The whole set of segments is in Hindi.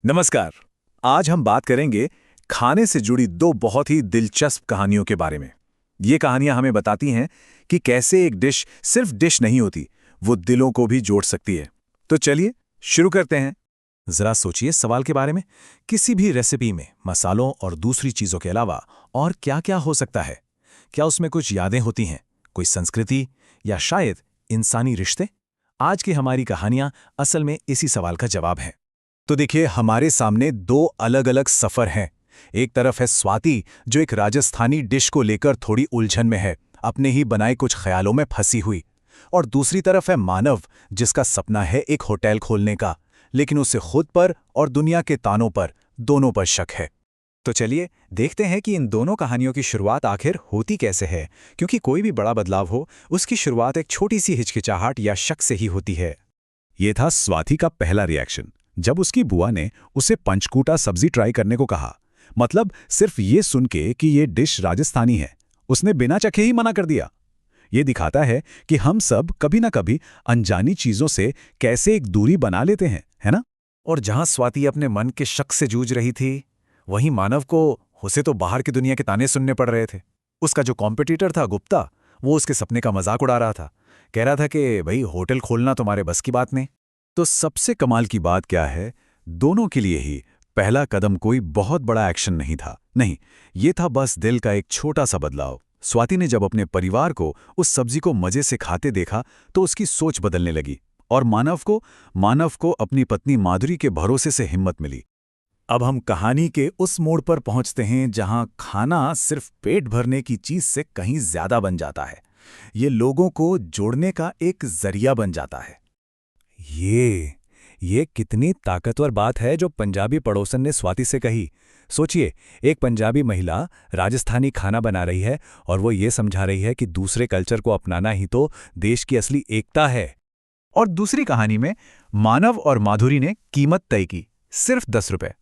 नमस्कार। आज हम बात करेंगे खाने से जुड़ी दो बहुत ही दिलचस्प कहानियों के बारे में। ये कहानियां हमें बताती हैं कि कैसे एक डिश सिर्फ डिश नहीं होती, वो दिलों को भी जोड़ सकती है। तो चलिए शुरू करते हैं। जरा सोचिए सवाल के बारे में, किसी भी रेसिपी में मसालों और दूसरी चीजों के अलावा और क्या-क्या हो सकता है? क्या उसमें कुछ यादें होती हैं, कोई संस्कृति या शायद इंसानी रिश्ते? आज की हमारी कहानियां असल में इसी सवाल का जवाब हैं। तो देखिए, हमारे सामने दो अलग-अलग सफ़र हैं। एक तरफ है स्वाति, जो एक राजस्थानी डिश को लेकर थोड़ी उलझन में है, अपने ही बनाए कुछ ख्यालों में फंसी हुई। और दूसरी तरफ है मानव, जिसका सपना है एक होटल खोलने का, लेकिन उसे खुद पर और दुनिया के तानों पर, दोनों पर शक है। तो चलिए देखते हैं कि इन दोनों कहानियों की शुरुआत आखिर होती कैसे है, क्योंकि कोई भी बड़ा बदलाव हो, उसकी शुरुआत एक छोटी सी हिचकिचाहट या शक से ही होती है। ये था स्वाति का पहला रिएक्शन जब उसकी बुआ ने उसे पंचकूटा सब्जी ट्राई करने को कहा। मतलब सिर्फ ये सुन के कि ये डिश राजस्थानी है, उसने बिना चखे ही मना कर दिया। ये दिखाता है कि हम सब कभी ना कभी अनजानी चीजों से कैसे एक दूरी बना लेते हैं, है ना? और जहां स्वाति अपने मन के शक से जूझ रही थी, वहीं मानव को उसे तो बाहर की दुनिया के ताने सुनने पड़ रहे थे। उसका जो कॉम्पिटिटर था गुप्ता, वो उसके सपने का मजाक उड़ा रहा था। कह रहा था कि भाई होटल खोलना तुम्हारे बस की बात नहीं। तो सबसे कमाल की बात क्या है, दोनों के लिए ही पहला कदम कोई बहुत बड़ा एक्शन नहीं था। नहीं, ये था बस दिल का एक छोटा सा बदलाव। स्वाति ने जब अपने परिवार को उस सब्जी को मजे से खाते देखा तो उसकी सोच बदलने लगी, और मानव को अपनी पत्नी माधुरी के भरोसे से हिम्मत मिली। अब हम कहानी के उस मोड़ पर पहुंचते हैं जहां खाना सिर्फ पेट भरने की चीज से कहीं ज्यादा बन जाता है। ये लोगों को जोड़ने का एक जरिया बन जाता है। ये कितनी ताकतवर बात है जो पंजाबी पड़ोसन ने स्वाति से कही। सोचिए, एक पंजाबी महिला राजस्थानी खाना बना रही है और वो ये समझा रही है कि दूसरे कल्चर को अपनाना ही तो देश की असली एकता है। और दूसरी कहानी में मानव और माधुरी ने कीमत तय की, सिर्फ 10 रुपए।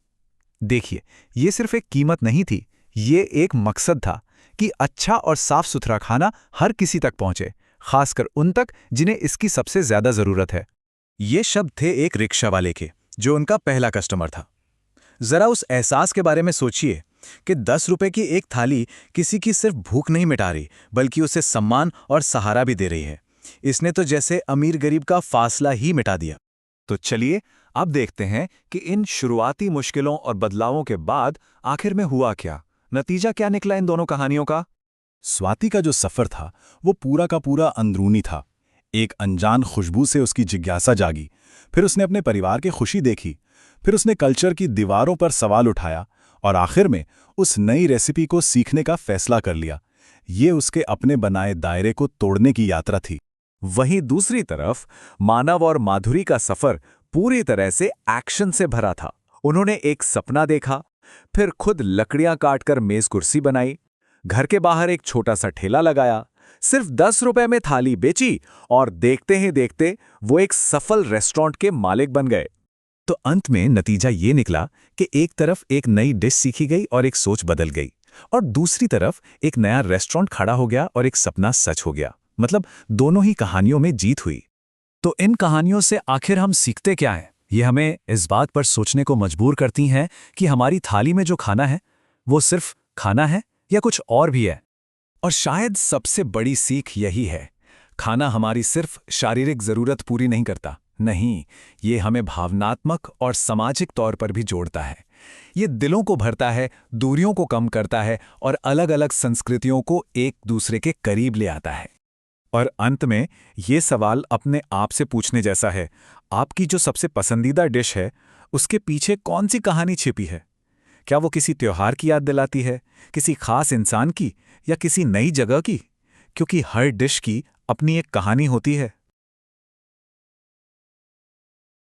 देखिए, ये सिर्फ एक कीमत नहीं थी, ये एक मकसद था कि अच्छा और साफ सुथरा खाना हर किसी तक पहुंचे, खासकर उन तक जिन्हें इसकी सबसे ज्यादा जरूरत है। ये शब्द थे एक रिक्शा वाले के, जो उनका पहला कस्टमर था। जरा उस एहसास के बारे में सोचिए कि 10 रुपए की एक थाली किसी की सिर्फ भूख नहीं मिटा रही, बल्कि उसे सम्मान और सहारा भी दे रही है। इसने तो जैसे अमीर गरीब का फासला ही मिटा दिया। तो चलिए अब देखते हैं कि इन शुरुआती मुश्किलों और बदलावों के बाद आखिर में हुआ क्या, नतीजा क्या निकला इन दोनों कहानियों का। स्वाति का जो सफर था वो पूरा का पूरा अंदरूनी था। एक अनजान खुशबू से उसकी जिज्ञासा जागी, फिर उसने अपने परिवार की खुशी देखी, फिर उसने कल्चर की दीवारों पर सवाल उठाया, और आखिर में उस नई रेसिपी को सीखने का फैसला कर लिया। ये उसके अपने बनाए दायरे को तोड़ने की यात्रा थी। वहीं दूसरी तरफ मानव और माधुरी का सफर पूरी तरह से एक्शन से भरा था। उन्होंने एक सपना देखा, फिर खुद लकड़ियां काटकर मेज कुर्सी बनाई, घर के बाहर एक छोटा सा ठेला लगाया, सिर्फ 10 रुपए में थाली बेची, और देखते ही देखते वो एक सफल रेस्टोरेंट के मालिक बन गए। तो अंत में नतीजा ये निकला कि एक तरफ एक नई डिश सीखी गई और एक सोच बदल गई, और दूसरी तरफ एक नया रेस्टोरेंट खड़ा हो गया और एक सपना सच हो गया। मतलब दोनों ही कहानियों में जीत हुई। तो इन कहानियों से आखिर हम सीखते क्या हैं? ये हमें इस बात पर सोचने को मजबूर करती हैं कि हमारी थाली में जो खाना है वो सिर्फ खाना है या कुछ और भी है। और शायद सबसे बड़ी सीख यही है, खाना हमारी सिर्फ शारीरिक जरूरत पूरी नहीं करता, नहीं, ये हमें भावनात्मक और सामाजिक तौर पर भी जोड़ता है। ये दिलों को भरता है, दूरियों को कम करता है और अलग-अलग संस्कृतियों को एक दूसरे के करीब ले आता है। और अंत में ये सवाल अपने आप से पूछने जैसा है, आपकी जो सबसे पसंदीदा डिश है, उसके पीछे कौन सी कहानी छिपी है? क्या वो किसी त्योहार की याद दिलाती है, किसी खास इंसान की, या किसी नई जगह की? क्योंकि हर डिश की अपनी एक कहानी होती है।